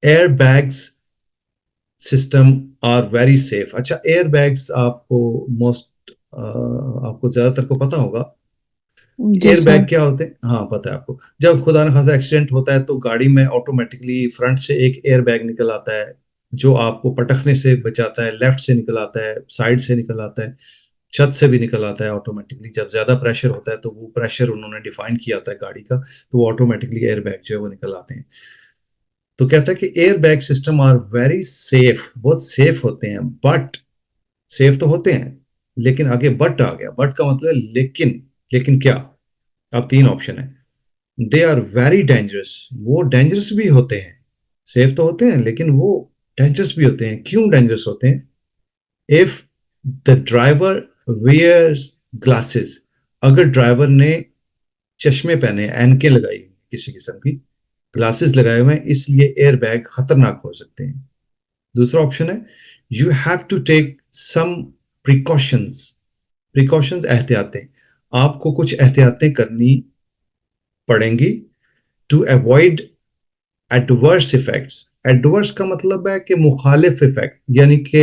Air bags system are very safe. अच्छा, air bags आपको आपको ज्यादातर को पता होगा जी एयर सर। बैग क्या होते हैं। हाँ, पता है आपको। जब खुदा न खासा एक्सीडेंट होता है तो गाड़ी में ऑटोमेटिकली फ्रंट से एक एयर बैग निकल आता है जो आपको पटकने से बचाता है। लेफ्ट से निकल आता है, साइड से निकल आता है, छत से भी निकल आता है ऑटोमेटिकली। जब ज्यादा प्रेशर होता है तो वो प्रेशर उन्होंने डिफाइन किया होता है गाड़ी का, तो वो ऑटोमेटिकली एयर बैग जो है वो निकल आते हैं। तो कहता है कि air bag system are very safe, बहुत सेफ होते हैं। बट सेफ तो होते हैं, लेकिन आगे बट आ गया। बट का मतलब है लेकिन। लेकिन क्या? अब तीन ऑप्शन है। दे आर वेरी डेंजरस, वो डेंजरस भी होते हैं। सेफ तो होते हैं लेकिन वो डेंजरस भी होते हैं। क्यों डेंजरस होते हैं? If the driver wears glasses, अगर ड्राइवर ने चश्मे पहने, एनके लगाई किसी किस्म की, ग्लासेस लगाए हुए हैं, इसलिए एयर बैग खतरनाक हो सकते हैं। दूसरा ऑप्शन है you have to take some precautions. Precautions एहतियातें, आपको कुछ एहतियातें करनी पड़ेंगी to avoid adverse effects. Adverse का मतलब है कि मुखालिफ इफेक्ट, यानी कि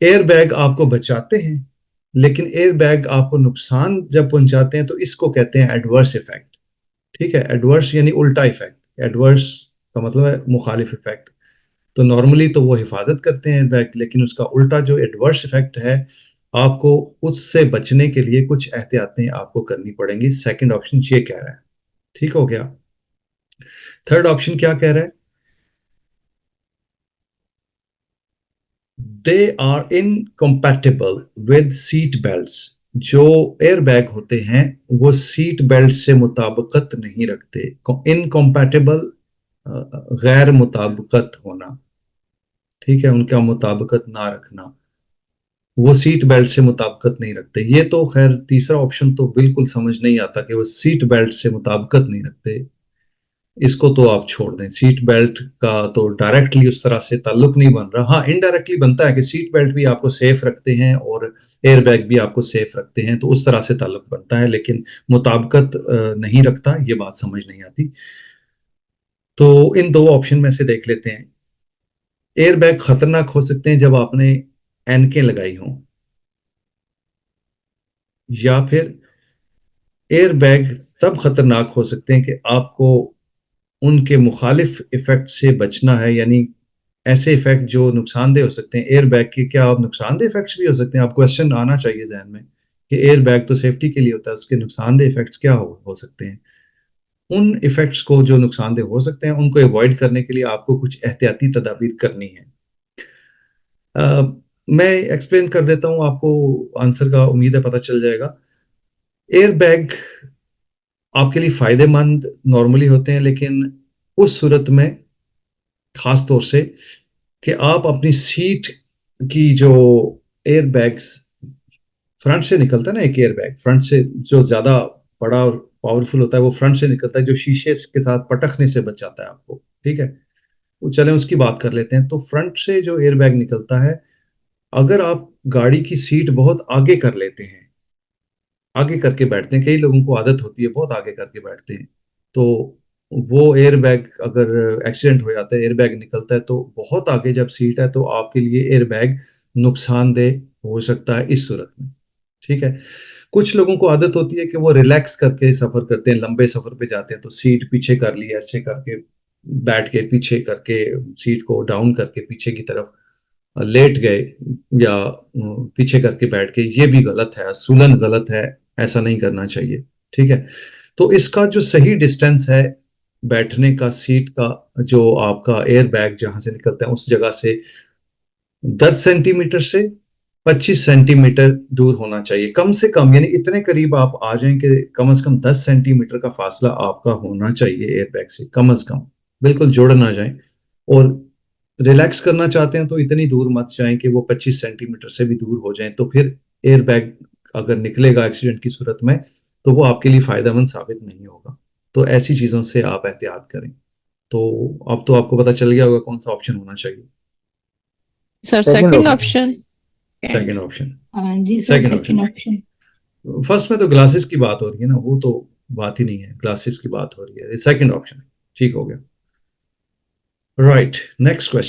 एयर बैग आपको बचाते हैं लेकिन एयर बैग आपको नुकसान जब पहुंचाते हैं तो इसको कहते हैं एडवर्स इफेक्ट। ठीक है, एडवर्स यानी उल्टा इफेक्ट। एडवर्स का मतलब है मुखालिफ इफेक्ट। तो नॉर्मली तो वो हिफाजत करते हैं एयर बैग, लेकिन उसका उल्टा जो एडवर्स इफेक्ट है, आपको उससे बचने के लिए कुछ एहतियातें आपको करनी पड़ेंगी। सेकंड ऑप्शन ये कह रहा है। ठीक हो गया। थर्ड ऑप्शन क्या कह रहा है? They are incompatible with seat belts. जो एयर बैग होते हैं वो सीट बेल्ट से मुताबिकत नहीं रखते। इनकम्पैटिबल, गैर मुताबिकत होना। ठीक है, उनका मुताबिकत ना रखना, वो सीट बेल्ट से मुताबिकत नहीं रखते। ये तो खैर तीसरा ऑप्शन तो बिल्कुल समझ नहीं आता कि वो सीट बेल्ट से मुताबिकत नहीं रखते। इसको तो आप छोड़ दें। सीट बेल्ट का तो डायरेक्टली उस तरह से ताल्लुक नहीं बन रहा। हाँ, इनडायरेक्टली बनता है कि सीट बेल्ट भी आपको सेफ रखते हैं और एयर बैग भी आपको सेफ रखते हैं, तो उस तरह से ताल्लुक बनता है, लेकिन मुताबिकत नहीं रखता, ये बात समझ नहीं आती। तो इन दो ऑप्शन में से देख लेते हैं। एयर बैग खतरनाक हो सकते हैं जब आपने एनके लगाई हों, या फिर एयर बैग तब खतरनाक हो सकते हैं कि आपको उनके मुखालिफ इफेक्ट से बचना है, यानी ऐसे इफेक्ट जो नुकसानदेह हो सकते हैं। एयर बैग के क्या आप नुकसानदेह इफेक्ट्स भी हो सकते हैं? आप क्वेश्चन आना चाहिए जहन में कि एयर बैग तो सेफ्टी के लिए होता है, उसके नुकसानदेह इफेक्ट्स क्या हो सकते हैं। उन इफेक्ट्स को जो नुकसानदेह हो सकते हैं उनको अवॉइड करने के लिए आपको कुछ एहतियाती तदाबीर करनी है। अ, मैं एक्सप्लेन कर देता हूं आपको, आंसर का उम्मीद है पता चल जाएगा। एयर बैग आपके लिए फायदेमंद नॉर्मली होते हैं, लेकिन उस सूरत में खास तौर से कि आप अपनी सीट की जो एयर बैग्स फ्रंट से निकलता है ना, एक एयर बैग फ्रंट से जो ज्यादा बड़ा और पावरफुल होता है, वो फ्रंट से निकलता है, जो शीशे के साथ पटकने से बच जाता है आपको। ठीक है, वो चलें उसकी बात कर लेते हैं। तो फ्रंट से जो एयर बैग निकलता है, अगर आप गाड़ी की सीट बहुत आगे कर लेते हैं, आगे करके बैठते हैं, कई लोगों को आदत होती है बहुत आगे करके बैठते हैं, तो वो एयर बैग अगर एक्सीडेंट हो जाता है, एयर बैग निकलता है तो बहुत आगे जब सीट है तो आपके लिए एयर बैग नुकसानदेह हो सकता है इस सूरत में। ठीक है, कुछ लोगों को आदत होती है कि वो रिलैक्स करके सफर करते हैं, लंबे सफर पे जाते हैं तो सीट पीछे कर ली, ऐसे करके बैठ के पीछे करके सीट को डाउन करके पीछे की तरफ लेट गए, या पीछे करके बैठ के। ये भी गलत है, असूलन गलत है, ऐसा नहीं करना चाहिए। ठीक है, तो इसका जो सही डिस्टेंस है बैठने का, सीट का, जो आपका एयर बैग जहां से निकलता है उस जगह से 10 सेंटीमीटर से 25 सेंटीमीटर दूर होना चाहिए कम से कम। यानी इतने करीब आप आ जाएं कि कम से कम 10 सेंटीमीटर का फासला आपका होना चाहिए एयर बैग से, कम से कम। बिल्कुल जुड़ ना जाएं। और रिलैक्स करना चाहते हैं तो इतनी दूर मत जाएं कि वो 25 सेंटीमीटर से भी दूर हो जाएं, तो फिर एयर बैग अगर निकलेगा एक्सीडेंट की सूरत में तो वो आपके लिए फायदेमंद साबित नहीं होगा। तो ऐसी चीजों से आप एहतियात करें। तो अब तो आपको पता चल गया होगा कौन सा ऑप्शन होना चाहिए। Sir second second option. Option. Second option. हाँ जी sir, second second option. Option. First में तो ग्लासेस की बात हो रही है ना, वो तो बात ही नहीं है, ग्लासेस की बात हो रही है। सेकंड ऑप्शन ठीक हो गया। Right, next question.